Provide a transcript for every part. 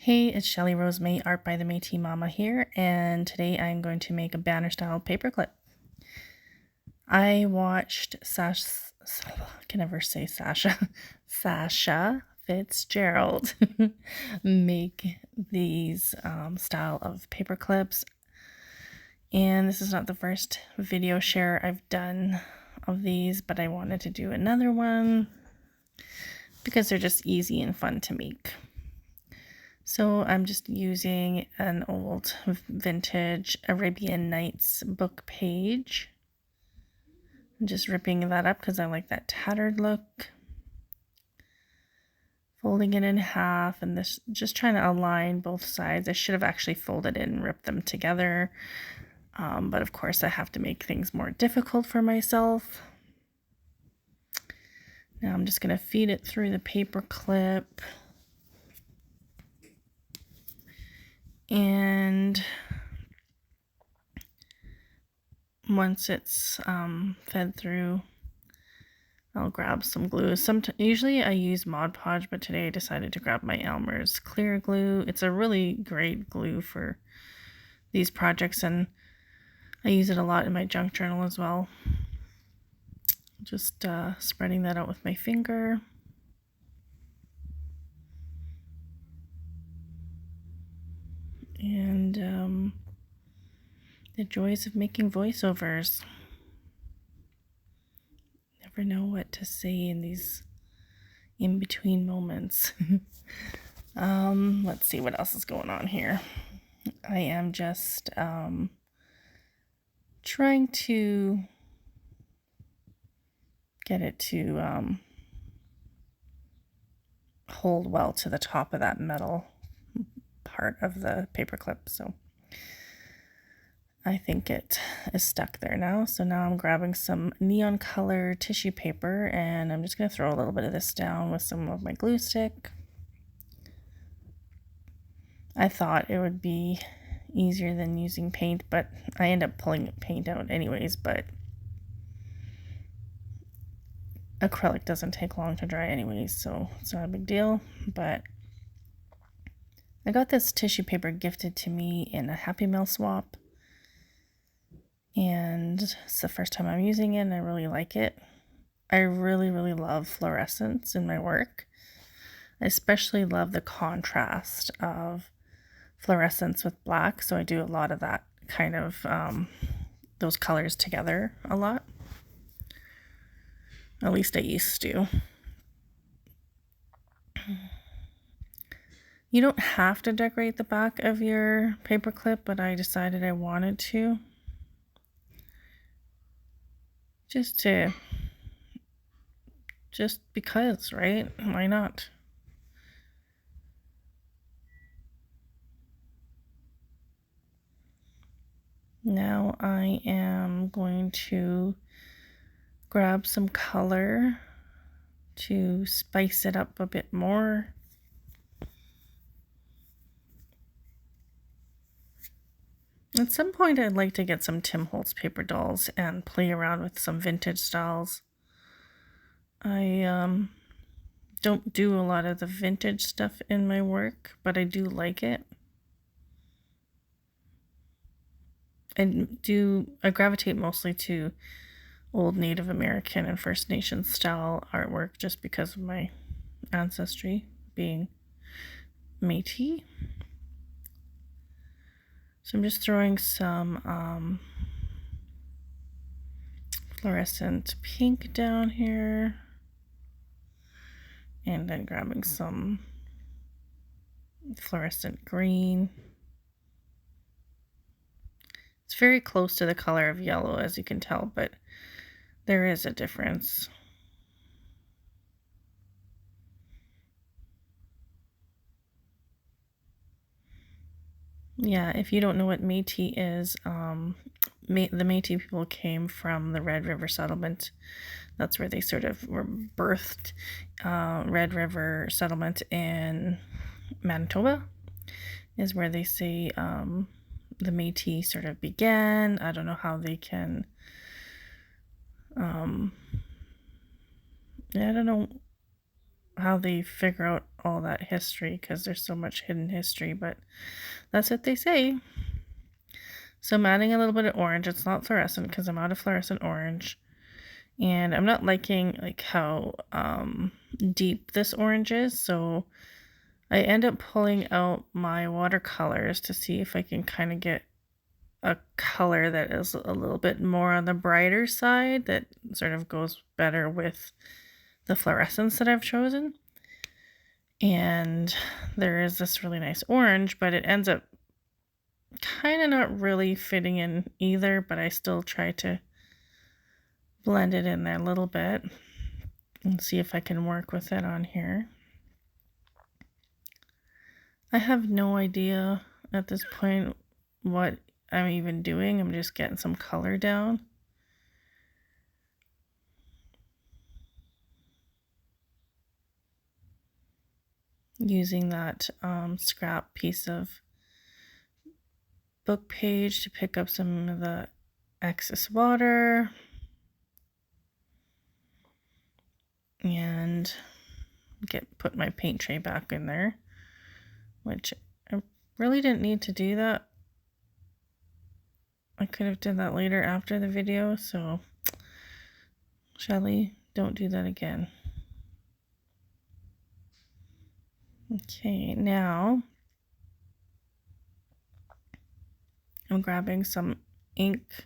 Hey, it's Shelly Rose May, Art by the Métis Mama here, and today I'm going to make a banner style paperclip. I watched Sasha Fitzgerald make these style of paper clips, and this is not the first video share I've done of these, but I wanted to do another one because they're just easy and fun to make. So I'm just using an old vintage Arabian Nights book page. I'm just ripping that up because I like that tattered look. Folding it in half and this just trying to align both sides. I should have actually folded it and ripped them together. But of course I have to make things more difficult for myself. Now I'm just going to feed it through the paper clip. And once it's fed through, I'll grab some glue. Usually I use Mod Podge, but today I decided to grab my Elmer's clear glue. It's a really great glue for these projects, and I use it a lot in my junk journal as well. Just spreading that out with my finger. And the joys of making voiceovers. Never know what to say in these in-between moments. Let's see what else is going on here. I am just trying to get it to hold well to the top of that metal part of the paperclip. So I think it is stuck there now. So now I'm grabbing some neon color tissue paper and I'm just going to throw a little bit of this down with some of my glue stick. I thought it would be easier than using paint, but I end up pulling paint out anyways, but acrylic doesn't take long to dry anyways, so it's not a big deal. But I got this tissue paper gifted to me in a Happy Mail swap, and it's the first time I'm using it and I really like it. I really love fluorescence in my work. I especially love the contrast of fluorescence with black, so I do a lot of that kind of those colors together a lot. At least I used to. You don't have to decorate the back of your paperclip, but I decided I wanted to. Just because, right? Why not? Now I am going to grab some color to spice it up a bit more. At some point I'd like to get some Tim Holtz paper dolls and play around with some vintage styles. I don't do a lot of the vintage stuff in my work, but I do like it. I gravitate mostly to old Native American and First Nations style artwork just because of my ancestry being Métis. So I'm just throwing some fluorescent pink down here, and then grabbing some fluorescent green. It's very close to the color of yellow, as you can tell, but there is a difference. Yeah, if you don't know what Métis is, the Métis people came from the Red River settlement. That's where they sort of were birthed. Red River settlement in Manitoba is where they say the Métis sort of began. I don't know how they can I don't know how they figure out all that history because there's so much hidden history, but that's what they say. So I'm adding a little bit of orange. It's not fluorescent because I'm out of fluorescent orange. And I'm not liking like how deep this orange is, so I end up pulling out my watercolors to see if I can kind of get a color that is a little bit more on the brighter side that sort of goes better with the fluorescence that I've chosen. And there is this really nice orange, but it ends up kind of not really fitting in either, but I still try to blend it in there a little bit and see if I can work with it on here. I have no idea at this point what I'm even doing. I'm just getting some color down. Using that scrap piece of book page to pick up some of the excess water. And put my paint tray back in there, which I really didn't need to do that. I could have done that later after the video, so Shelly, don't do that again. Okay, now I'm grabbing some ink,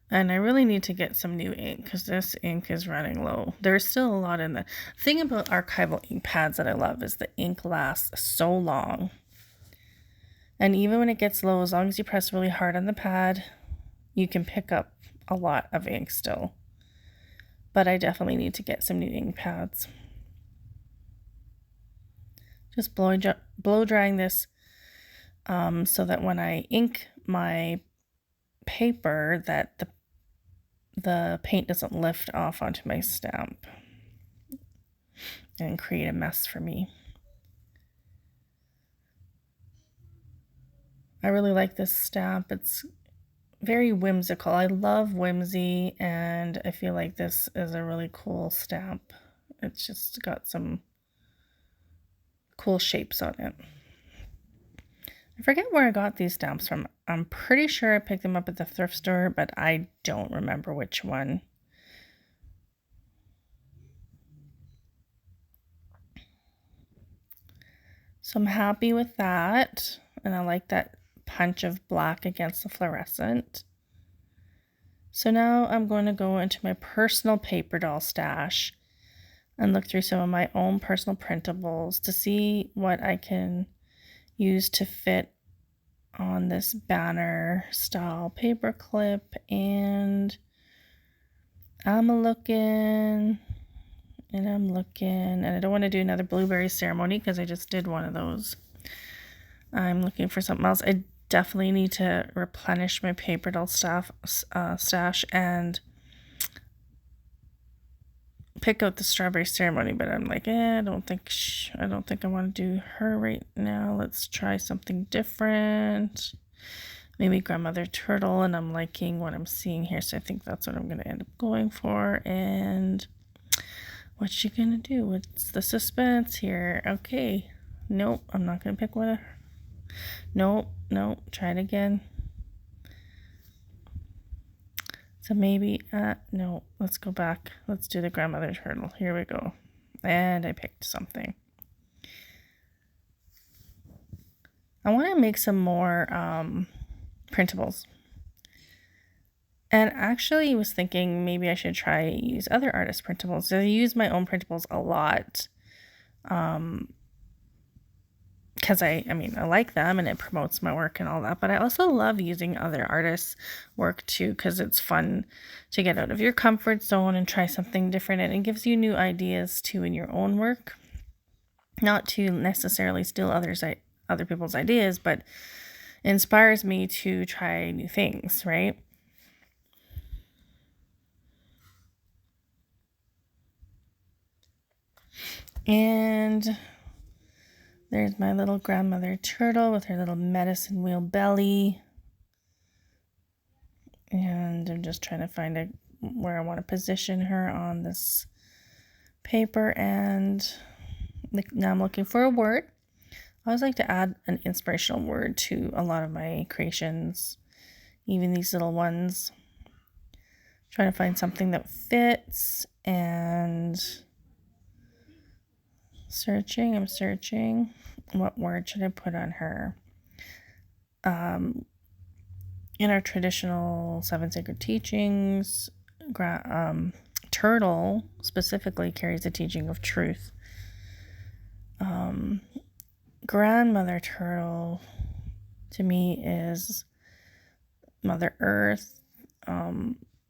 and I really need to get some new ink because this ink is running low. There's still a lot in the thing about archival ink pads that I love is the ink lasts so long. And even when it gets low, as long as you press really hard on the pad, you can pick up a lot of ink still. But I definitely need to get some new ink pads. Just blow drying this so that when I ink my paper, that the paint doesn't lift off onto my stamp and create a mess for me. I really like this stamp. It's very whimsical. I love whimsy, and I feel like this is a really cool stamp. It's just got some cool shapes on it. I forget where I got these stamps from. I'm pretty sure I picked them up at the thrift store, but I don't remember which one. So I'm happy with that, and I like that punch of black against the fluorescent. So now I'm going to go into my personal paper doll stash and look through some of my own personal printables to see what I can use to fit on this banner style paper clip. And I'm looking, and I don't want to do another blueberry ceremony because I just did one of those. I'm looking for something else. I definitely need to replenish my paper doll stash and pick out the strawberry ceremony, but I'm like, I don't think I want to do her right now. Let's try something different. Maybe Grandmother Turtle, and I'm liking what I'm seeing here, so I think that's what I'm going to end up going for. And what's she going to do? What's the suspense here? Okay. Nope, I'm not going to pick one. Nope, try it again. So maybe, no, let's go back. Let's do the Grandmother Turtle. Here we go. And I picked something. I want to make some more printables. And actually was thinking maybe I should try use other artist printables. I use my own printables a lot. Because I like them and it promotes my work and all that, but I also love using other artists' work too, because it's fun to get out of your comfort zone and try something different, and it gives you new ideas too in your own work. Not to necessarily steal other people's ideas, but inspires me to try new things, right? And there's my little Grandmother Turtle with her little medicine wheel belly. And I'm just trying to find where I want to position her on this paper. And Now I'm looking for a word. I always like to add an inspirational word to a lot of my creations, even these little ones. Trying to find something that fits, and I'm searching. What word should I put on her? In our traditional 7 sacred teachings, turtle specifically carries the teaching of truth. Grandmother turtle to me is Mother Earth.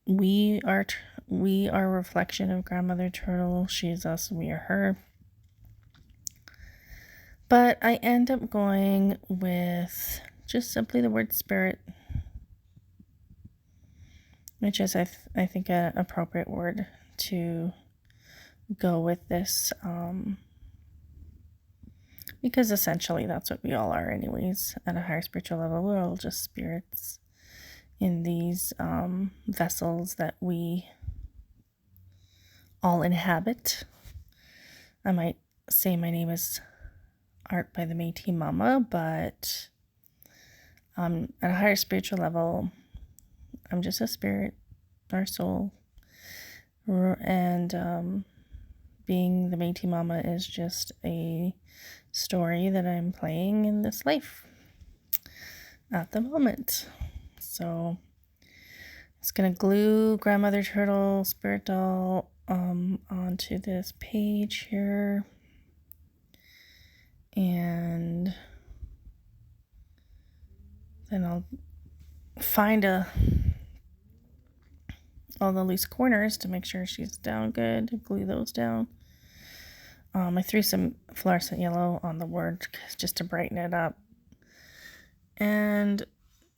We are a reflection of Grandmother Turtle. She is us, we are her. But I end up going with just simply the word spirit, which is, I think, an appropriate word to go with this, because essentially that's what we all are anyways. At a higher spiritual level, we're all just spirits in these vessels that we all inhabit. I might say my name is Art by the Métis Mama, but at a higher spiritual level, I'm just a spirit or soul, and being the Métis Mama is just a story that I'm playing in this life at the moment. So it's gonna glue Grandmother Turtle Spirit Doll onto this page here, and then I'll find all the loose corners to make sure she's down good. Glue those down. I threw some fluorescent yellow on the word just to brighten it up. And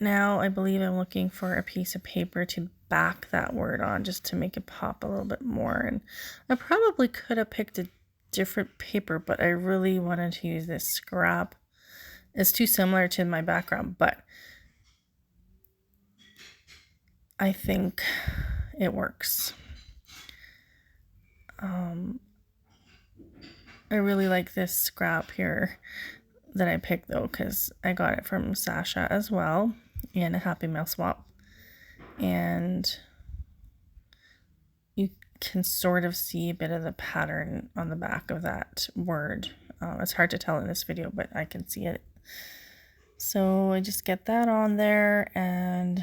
now I believe I'm looking for a piece of paper to back that word on, just to make it pop a little bit more. And I probably could have picked a different paper, but I really wanted to use this scrap. It's too similar to my background, but I think it works. I really like this scrap here that I picked though, because I got it from Sasha as well in a Happy Mail swap, and you can sort of see a bit of the pattern on the back of that word. It's hard to tell in this video, but I can see it. So I just get that on there, and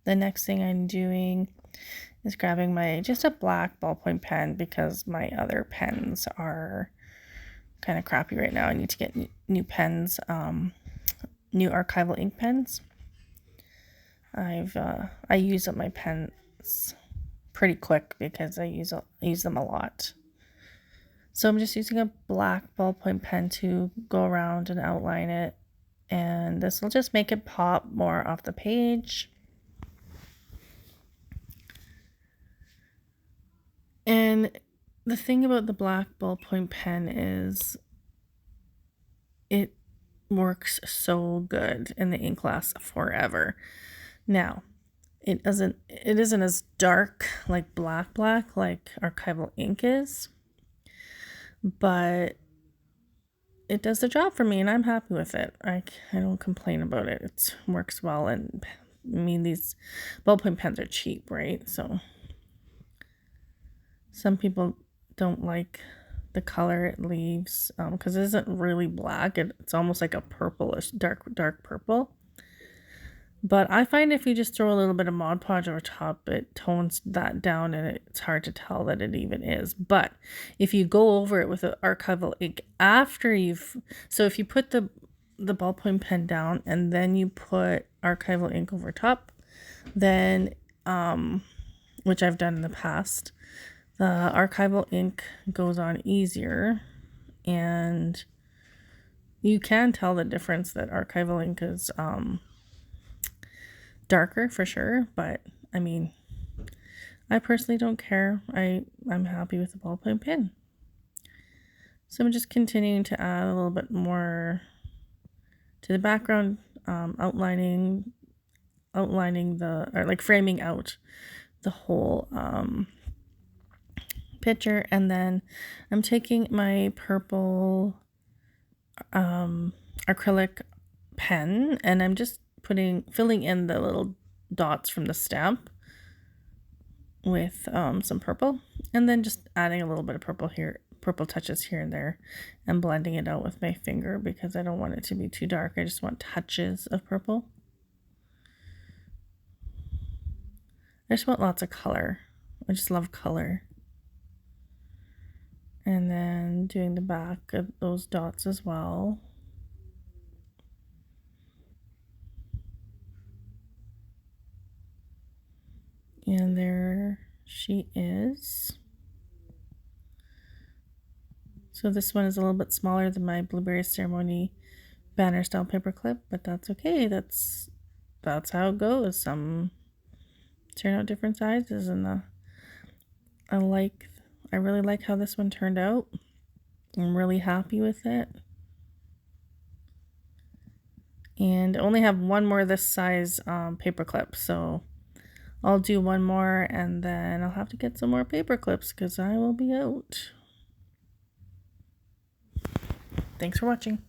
the next thing I'm doing is grabbing just a black ballpoint pen, because my other pens are kind of crappy right now. I need to get new pens, new archival ink pens. I use up my pens pretty quick because I use them a lot. So I'm just using a black ballpoint pen to go around and outline it, and this will just make it pop more off the page. And the thing about the black ballpoint pen is it works so good, and the ink lasts forever. Now, it isn't as dark like black like archival ink is, but it does the job for me, and I'm happy with it. I don't complain about it. It works well, and I mean, these ballpoint pens are cheap, right? So some people don't like the color it leaves, because it isn't really black. It's almost like a purplish, dark purple. But I find if you just throw a little bit of Mod Podge over top, it tones that down, and it's hard to tell that it even is. But if you go over it with an archival ink after so if you put the ballpoint pen down and then you put archival ink over top, then, which I've done in the past, the archival ink goes on easier, and you can tell the difference that archival ink is, darker for sure, but I mean, I personally don't care. I'm happy with the ballpoint pen. So I'm just continuing to add a little bit more to the background, outlining framing out the whole picture, and then I'm taking my purple acrylic pen and I'm just filling in the little dots from the stamp with some purple, and then just adding a little bit of purple touches here and there, and blending it out with my finger because I don't want it to be too dark. I just want touches of purple. I just want lots of color. I just love color. And then doing the back of those dots as well. And there she is. So this one is a little bit smaller than my Blueberry Ceremony banner style paperclip, but that's okay. That's how it goes. Some turn out different sizes, and I really like how this one turned out. I'm really happy with it. And I only have one more this size paperclip, so I'll do one more and then I'll have to get some more paper clips because I will be out. Thanks for watching.